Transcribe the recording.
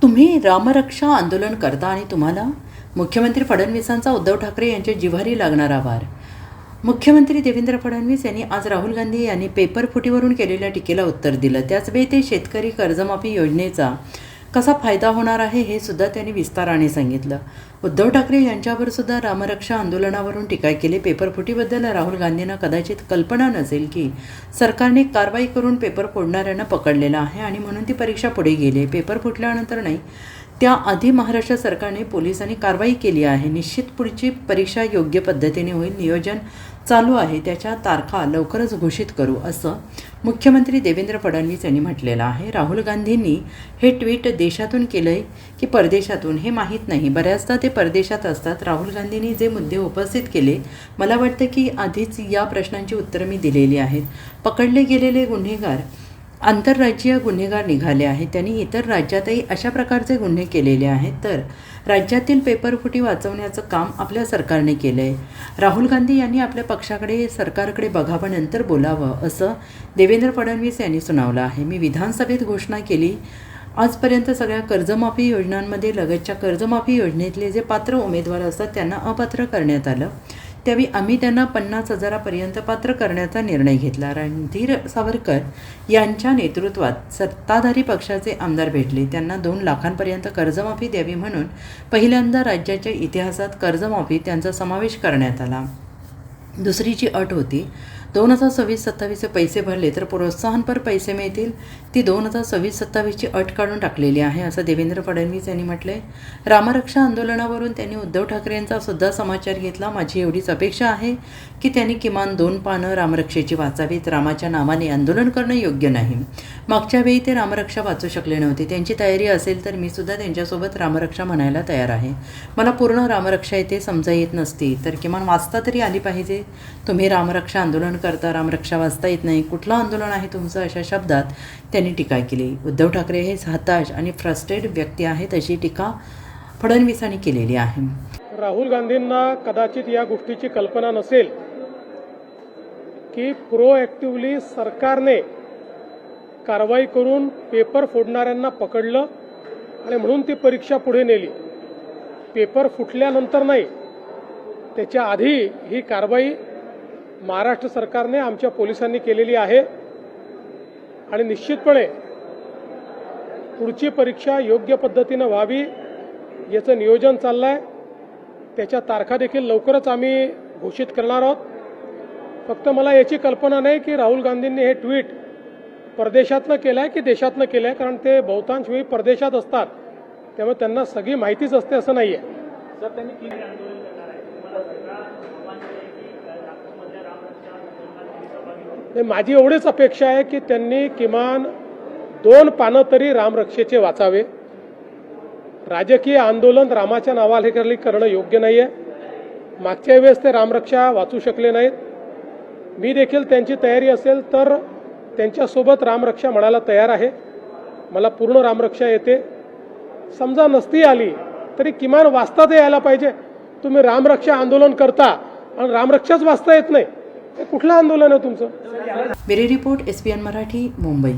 तुम्ही रामरक्षा आंदोलन करता आणि तुम्हाला मुख्यमंत्री फडणवीसांचा उद्धव ठाकरे यांच्या जिव्हारी लागणारा वार. मुख्यमंत्री देवेंद्र फडणवीस यांनी आज राहुल गांधी यांनी पेपर फुटीवरून केलेल्या टीकेला उत्तर दिलं. त्याचवेळी ते शेतकरी कर्जमाफी योजनेचा कसा फायदा होणार आहे हे सुद्धा त्यांनी विस्ताराने सांगितलं. उद्धव ठाकरे यांच्यावर सुद्धा रामरक्षा आंदोलनावरून टीका केली. पेपरफुटीबद्दल राहुल गांधींना कदाचित कल्पना नसेल की सरकारने कारवाई करून पेपर फोडणाऱ्यांना पकडलेलं आहे आणि म्हणून ती परीक्षा पुढे गेली. पेपर फुटल्यानंतर नाही, त्याआधी महाराष्ट्र सरकारने पोलिसांनी कारवाई केली आहे. निश्चित पुढची परीक्षा योग्य पद्धतीने होईल. नियोजन चालू आहे, त्याच्या तारखा लवकरच घोषित करू, असं मुख्यमंत्री देवेंद्र फडणवीस यांनी म्हटलेलं आहे. राहुल गांधींनी हे ट्विट देशातून केलंय की परदेशातून हे माहीत नाही. बऱ्याचदा ते परदेशात असतात. राहुल गांधींनी जे मुद्दे उपस्थित केले, मला वाटतं की आधीच या प्रश्नांची उत्तरं मी दिलेली आहेत. पकडले गेलेले गुन्हेगार आंतरराज्यीय गुन्हेगार निघाले आहेत. त्यांनी इतर राज्यातही अशा प्रकारचे गुन्हे केलेले आहेत. तर राज्यातील पेपरफुटी वाचवण्याचं काम आपल्या सरकारने केलं आहे. राहुल गांधी यांनी आपल्या पक्षाकडे सरकारकडे बघावं, नंतर बोलावं, असं देवेंद्र फडणवीस यांनी सुनावलं आहे. मी विधानसभेत घोषणा केली, आजपर्यंत सगळ्या कर्जमाफी योजनांमध्ये लगतच्या कर्जमाफी योजनेतले जे पात्र उमेदवार असतात त्यांना अपात्र करण्यात आलं. त्यावेळी आम्ही त्यांना 50,000पर्यंत पात्र करण्याचा निर्णय घेतला. रणधीर सावरकर यांच्या नेतृत्वात सत्ताधारी पक्षाचे आमदार भेटले. त्यांना 2 लाखांपर्यंत कर्जमाफी द्यावी म्हणून पहिल्यांदा राज्याच्या इतिहासात कर्जमाफी त्यांचा समावेश करण्यात आला. दुसरीची अट होती 2026-27चे पैसे भरले तर प्रोत्साहनपर पैसे मिळतील. ती 2026-27ची अट काढून टाकलेली आहे, असं देवेंद्र फडणवीस यांनी म्हटलंय. रामरक्षा आंदोलनावरून त्यांनी उद्धव ठाकरे यांचा सुद्धा समाचार घेतला. माझी एवढीच अपेक्षा आहे की त्यांनी किमान 2 पानं रामरक्षेची वाचावीत. रामाच्या नावाने आंदोलन करणं योग्य नाही. मागच्या वेळी ते रामरक्षा वाचू शकले नव्हते. त्यांची तयारी असेल तर मी सुद्धा त्यांच्यासोबत रामरक्षा म्हणायला तयार आहे. मला पूर्ण रामरक्षा येते, समजा येत नसती तर किमान वाचता तरी आली पाहिजे. तुम्ही रामरक्षा आंदोलन करता, रामरक्षा वाचता येत नाही, कुठलं आंदोलन आहे तुमचं, अशा शब्दात त्यांनी टीका केली. उद्धव ठाकरे हे हताश आणि फ्रस्ट्रेट व्यक्ती आहेत, अशी टीका फडणवीसांनी केलेली आहे. राहुल गांधींना कदाचित या गोष्टीची कल्पना नसेल की प्रोएक्टिव्हली सरकारने कारवाई करून पेपर फोडणाऱ्यांना पकडलं आणि म्हणून ती परीक्षा पुढे नेली. पेपर फुटल्यानंतर नाही, त्याच्या आधी ही कारवाई महाराष्ट्र सरकारने आमच्या पोलिसांनी केलेली आहे आणि निश्चितपणे पुढची परीक्षा योग्य पद्धतीनं व्हावी याचं नियोजन चाललं आहे. त्याच्या तारखा देखील लवकरच आम्ही घोषित करणार आहोत. फक्त मला याची कल्पना नाही की राहुल गांधींनी हे ट्विट परदेशातनं केलं आहे की देशातनं केलं आहे, कारण ते बहुतांश वेळी परदेशात असतात, त्यामुळे त्यांना सगळी माहितीच असते असं नाही आहे. माझी एवढीच अपेक्षा आहे की त्यांनी किमान 2 पानं तरी रामरक्षेचे वाचावे. राजकीय आंदोलन रामाच्या नावाखाली करणं योग्य नाही आहे. मागच्या वेळेस ते रामरक्षा वाचू शकले नाहीत. मी देखील त्यांची तयारी असेल तर त्यांच्यासोबत रामरक्षा म्हणायला तयार आहे. मला पूर्ण रामरक्षा येते. समजा नसती आली तरी किमान वाचता तर यायला पाहिजे. तुम्ही रामरक्षा आंदोलन करता आणि रामरक्षाच वाचता येत नाही, हे कुठलं आंदोलन आहे तुमचं? Bureau report, SBN Marathi, Mumbai.